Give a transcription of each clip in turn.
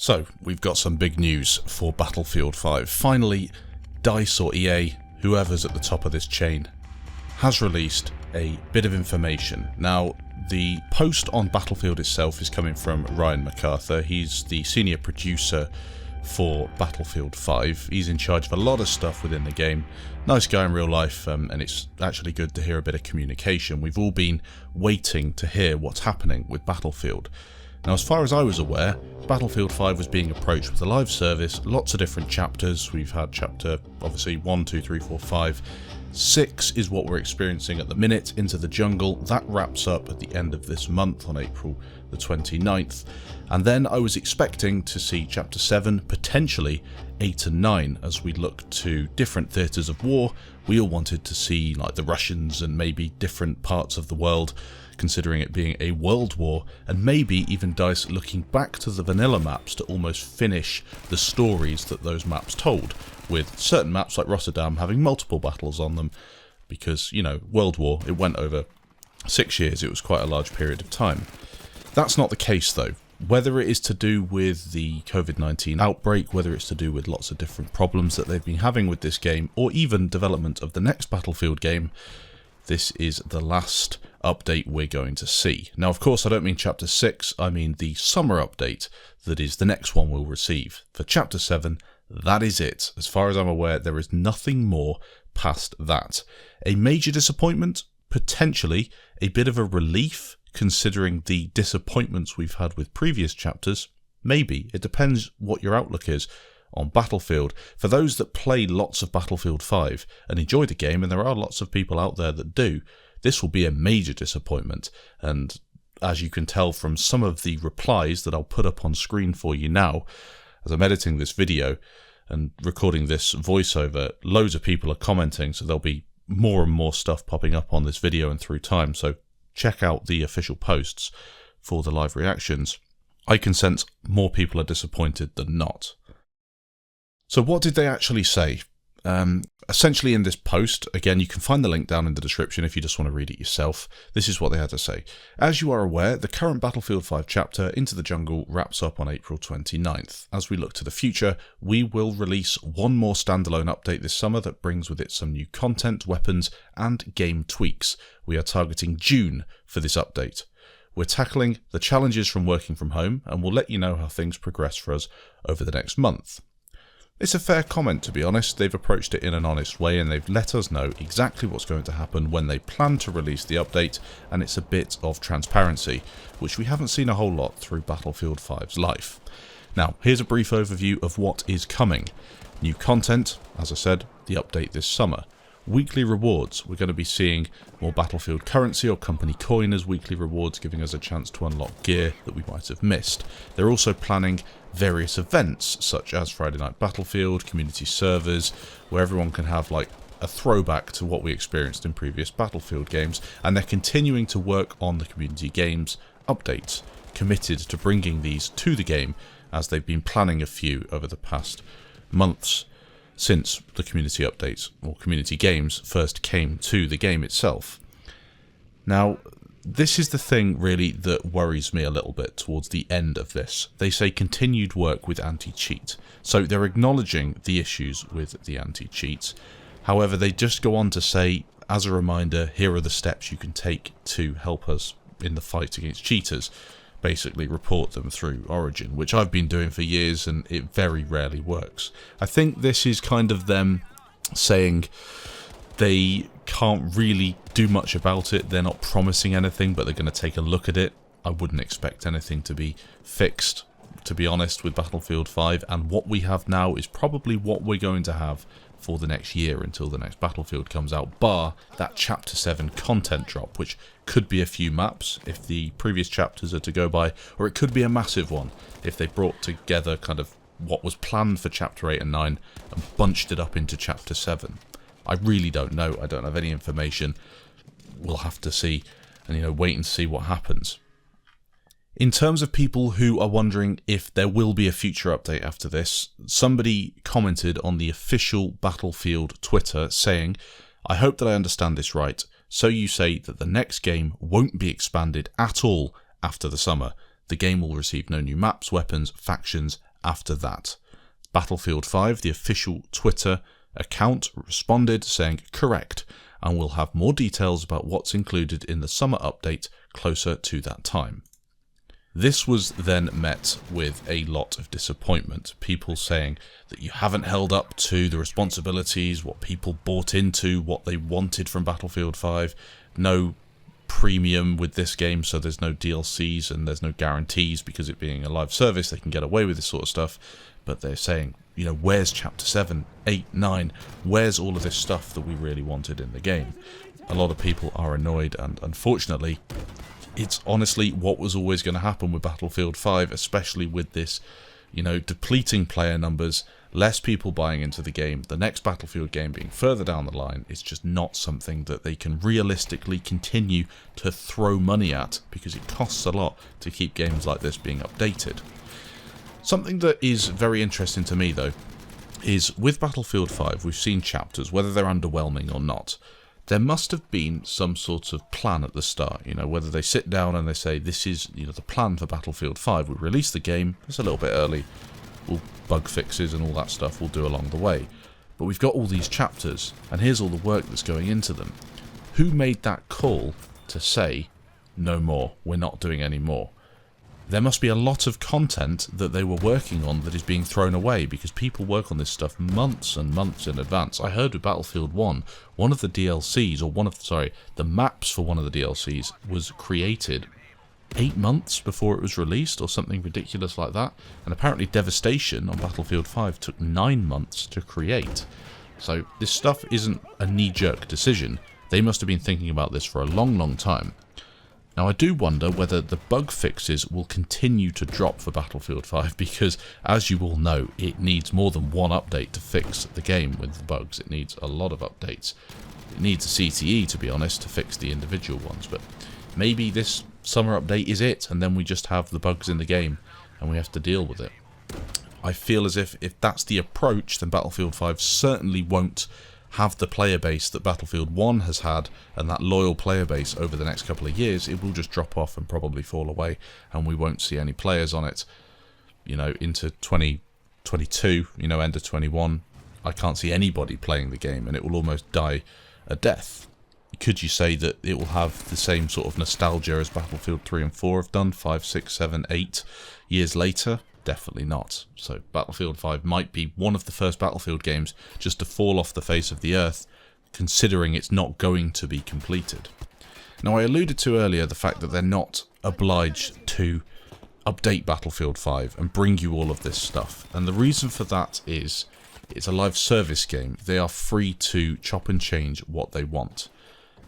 So, we've got some big news for Battlefield 5. Finally, DICE or EA, whoever's at the top of this chain, has released a bit of information. Now, the post on Battlefield itself is coming from Ryan MacArthur. He's the senior producer for Battlefield 5. He's in charge of a lot of stuff within the game. Nice guy in real life, and it's actually good to hear a bit of communication. We've all been waiting to hear what's happening with Battlefield. Now, as far as I was aware, Battlefield 5 was being approached with a live service, lots of different chapters. We've had chapter, obviously, 1, 2, 3, 4, 5. 6 is what we're experiencing at the minute, Into the Jungle. That wraps up at the end of this month on April the 29th. And then I was expecting to see chapter 7, potentially 8 and 9, as we look to different theatres of war. We all wanted to see like the Russians and maybe different parts of the world, considering it being a world war, and maybe even DICE looking back to the vanilla maps to almost finish the stories that those maps told, with certain maps like Rotterdam having multiple battles on them, because, you know, World War, it went over 6 years, it was quite a large period of time. That's not the case though. Whether it is to do with the COVID-19 outbreak, whether it's to do with lots of different problems that they've been having with this game, or even development of the next Battlefield game, this is the last update we're going to see. Now, of course, I don't mean Chapter 6, I mean the summer update that is the next one we'll receive. For Chapter 7, that is it. As far as I'm aware, there is nothing more past that. A major disappointment? Potentially. A bit of a relief, considering the disappointments we've had with previous chapters? Maybe. It depends what your outlook is on Battlefield. For those that play lots of Battlefield 5 and enjoy the game, and there are lots of people out there that do, this will be a major disappointment. And as you can tell from some of the replies that I'll put up on screen for you now, as I'm editing this video and recording this voiceover, loads of people are commenting, so there'll be more and more stuff popping up on this video and through time, so check out the official posts for the live reactions. I can sense more people are disappointed than not. So what did they actually say? Essentially in this post, again, you can find the link down in the description if you just want to read it yourself. This is what they had to say. As you are aware, the current Battlefield 5 chapter, Into the Jungle, wraps up on April 29th. As we look to the future, we will release one more standalone update this summer that brings with it some new content, weapons, and game tweaks. We are targeting June for this update. We're tackling the challenges from working from home, and we'll let you know how things progress for us over the next month. It's a fair comment, to be honest. They've approached it in an honest way, and they've let us know exactly what's going to happen when they plan to release the update, and it's a bit of transparency, which we haven't seen a whole lot through Battlefield 5's life. Now, here's a brief overview of what is coming. New content, as I said, the update this summer. Weekly rewards. We're going to be seeing more Battlefield currency or company coin as weekly rewards, giving us a chance to unlock gear that we might have missed. They're also planning various events, such as Friday Night Battlefield, community servers, where everyone can have like a throwback to what we experienced in previous Battlefield games, and they're continuing to work on the community games updates, committed to bringing these to the game, as they've been planning a few over the past months since the community updates or community games first came to the game itself. Now, this is the thing really that worries me a little bit towards the end of this. They say continued work with anti-cheat. So they're acknowledging the issues with the anti-cheats. However, they just go on to say, as a reminder, here are the steps you can take to help us in the fight against cheaters. Basically report them through Origin, which I've been doing for years and it very rarely works. I think this is kind of them saying they can't really do much about it. They're not promising anything, but they're going to take a look at it. I wouldn't expect anything to be fixed, to be honest, with Battlefield 5, and what we have now is probably what we're going to have for the next year until the next Battlefield comes out, bar that Chapter 7 content drop, which could be a few maps if the previous chapters are to go by, or it could be a massive one if they brought together kind of what was planned for Chapter 8 and 9 and bunched it up into Chapter 7. I really don't know. I don't have any information. We'll have to see and, wait and see what happens. In terms of people who are wondering if there will be a future update after this, somebody commented on the official Battlefield Twitter saying, "I hope that I understand this right. So you say that the next game won't be expanded at all after the summer. The game will receive no new maps, weapons, factions, after that. Battlefield 5, the official Twitter account, responded saying, correct, and we'll have more details about what's included in the summer update closer to that time. This was then met with a lot of disappointment. People saying that you haven't held up to the responsibilities, what people bought into, what they wanted from Battlefield 5. No premium with this game, so there's no DLCs and there's no guarantees because it being a live service, they can get away with this sort of stuff. But they're saying, you know, where's Chapter 7, 8, 9? Where's all of this stuff that we really wanted in the game? A lot of people are annoyed, and unfortunately, it's honestly what was always going to happen with Battlefield 5, especially with this, you know, depleting player numbers, less people buying into the game, the next Battlefield game being further down the line. It's just not something that they can realistically continue to throw money at, because it costs a lot to keep games like this being updated. Something that is very interesting to me, though, is with Battlefield 5, we've seen chapters, whether they're underwhelming or not. There must have been some sort of plan at the start, you know, whether they sit down and they say, this is, you know, the plan for Battlefield 5. We release the game, it's a little bit early, we'll bug fixes and all that stuff we'll do along the way. But we've got all these chapters, and here's all the work that's going into them. Who made that call to say, no more, we're not doing any more? There must be a lot of content that they were working on that is being thrown away, because people work on this stuff months and months in advance. I heard with Battlefield 1, one of the DLCs, or the maps for one of the DLCs was created 8 months before it was released, or something ridiculous like that. And apparently Devastation on Battlefield 5 took 9 months to create. So this stuff isn't a knee-jerk decision. They must have been thinking about this for a long, long time. Now, I do wonder whether the bug fixes will continue to drop for Battlefield 5, because, as you all know, it needs more than one update to fix the game with the bugs. It needs a lot of updates. It needs a CTE, to be honest, to fix the individual ones, but maybe this summer update is it, and then we just have the bugs in the game, and we have to deal with it. I feel as if that's the approach, then Battlefield 5 certainly won't have the player base that Battlefield 1 has had, and that loyal player base over the next couple of years. It will just drop off and probably fall away, and we won't see any players on it, you know, into 2022, you know, end of 21. I can't see anybody playing the game, and it will almost die a death. Could you say that it will have the same sort of nostalgia as Battlefield 3 and 4 have done 5, 6, 7, 8 years later? Definitely not. So Battlefield 5 might be one of the first Battlefield games just to fall off the face of the earth, considering it's not going to be completed. Now, I alluded to earlier the fact that they're not obliged to update Battlefield 5 and bring you all of this stuff. And the reason for that is it's a live service game. They are free to chop and change what they want.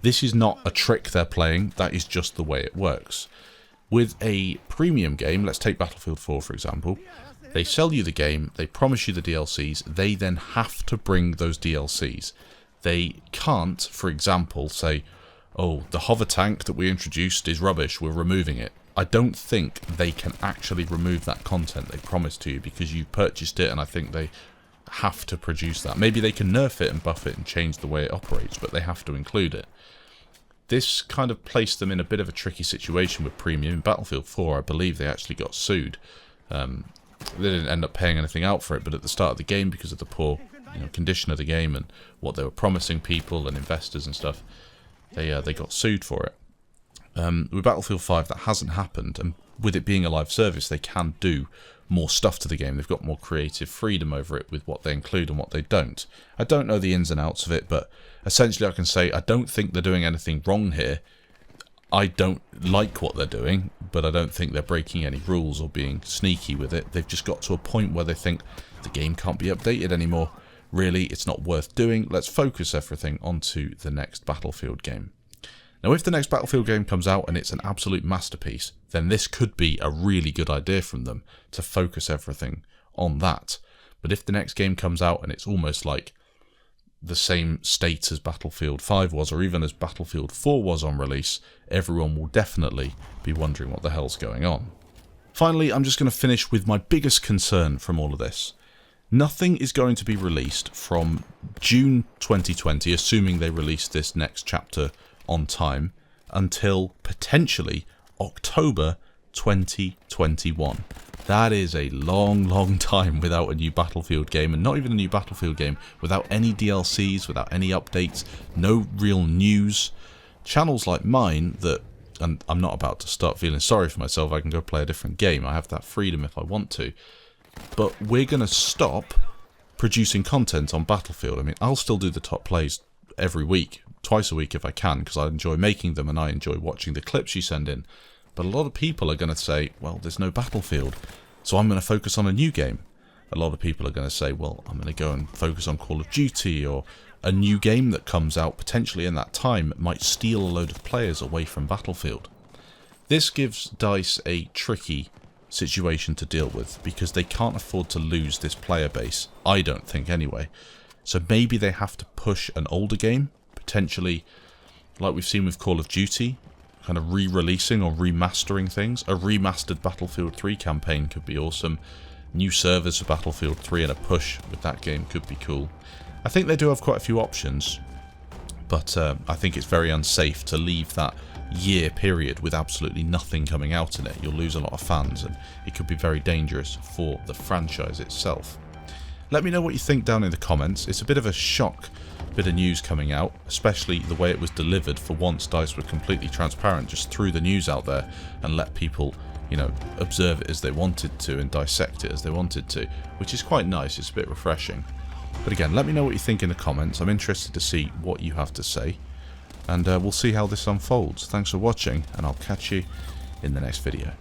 This is not a trick they're playing, that is just the way it works. With a premium game, let's take Battlefield 4 for example, they sell you the game, they promise you the DLCs, they then have to bring those DLCs. They can't, for example, say, oh, the hover tank that we introduced is rubbish, we're removing it. I don't think they can actually remove that content they promised to you, because you purchased it, and I think they have to produce that. Maybe they can nerf it and buff it and change the way it operates, but they have to include it. This kind of placed them in a bit of a tricky situation with premium. In Battlefield 4, I believe they actually got sued. They didn't end up paying anything out for it, but at the start of the game, because of the poor, you know, condition of the game and what they were promising people and investors and stuff, they got sued for it. With Battlefield 5, that hasn't happened, and with it being a live service, they can do more stuff to the game. They've got more creative freedom over it with what they include and what they don't. I don't know the ins and outs of it, but essentially I can say I don't think they're doing anything wrong here. I don't like what they're doing, but I don't think they're breaking any rules or being sneaky with it. They've just got to a point where they think the game can't be updated anymore. Really, it's not worth doing. Let's focus everything onto the next Battlefield game. Now, if the next Battlefield game comes out and it's an absolute masterpiece, then this could be a really good idea from them to focus everything on that. But if the next game comes out and it's almost like the same state as Battlefield 5 was, or even as Battlefield 4 was on release, everyone will definitely be wondering what the hell's going on. Finally, I'm just going to finish with my biggest concern from all of this. Nothing is going to be released from June 2020, assuming they release this next chapter on time, until potentially October 2021. That is a long, long time without a new Battlefield game, and not even a new Battlefield game, without any DLCs, without any updates, no real news. Channels like mine that, and I'm not about to start feeling sorry for myself, I can go play a different game, I have that freedom if I want to, but we're going to stop producing content on Battlefield. I mean, I'll still do the top plays every week, twice a week if I can, because I enjoy making them and I enjoy watching the clips you send in. But a lot of people are going to say, well, there's no Battlefield, so I'm going to focus on a new game. A lot of people are going to say, well, I'm going to go and focus on Call of Duty, or a new game that comes out potentially in that time might steal a load of players away from Battlefield. This gives DICE a tricky situation to deal with, because they can't afford to lose this player base, I don't think anyway. So maybe they have to push an older game, potentially like we've seen with Call of Duty, kind of re-releasing or remastering things. A remastered Battlefield 3 campaign could be awesome. New servers for Battlefield 3 and a push with that game could be cool. I think they do have quite a few options, but I think it's very unsafe to leave that year period with absolutely nothing coming out in it. You'll lose a lot of fans, and it could be very dangerous for the franchise itself. Let me know what you think down in the comments. It's a bit of a shock bit of news coming out, especially the way it was delivered. For once, DICE were completely transparent, just threw the news out there and let people, you know, observe it as they wanted to and dissect it as they wanted to, which is quite nice. It's a bit refreshing. But again, let me know what you think in the comments. I'm interested to see what you have to say, and we'll see how this unfolds. Thanks for watching, and I'll catch you in the next video.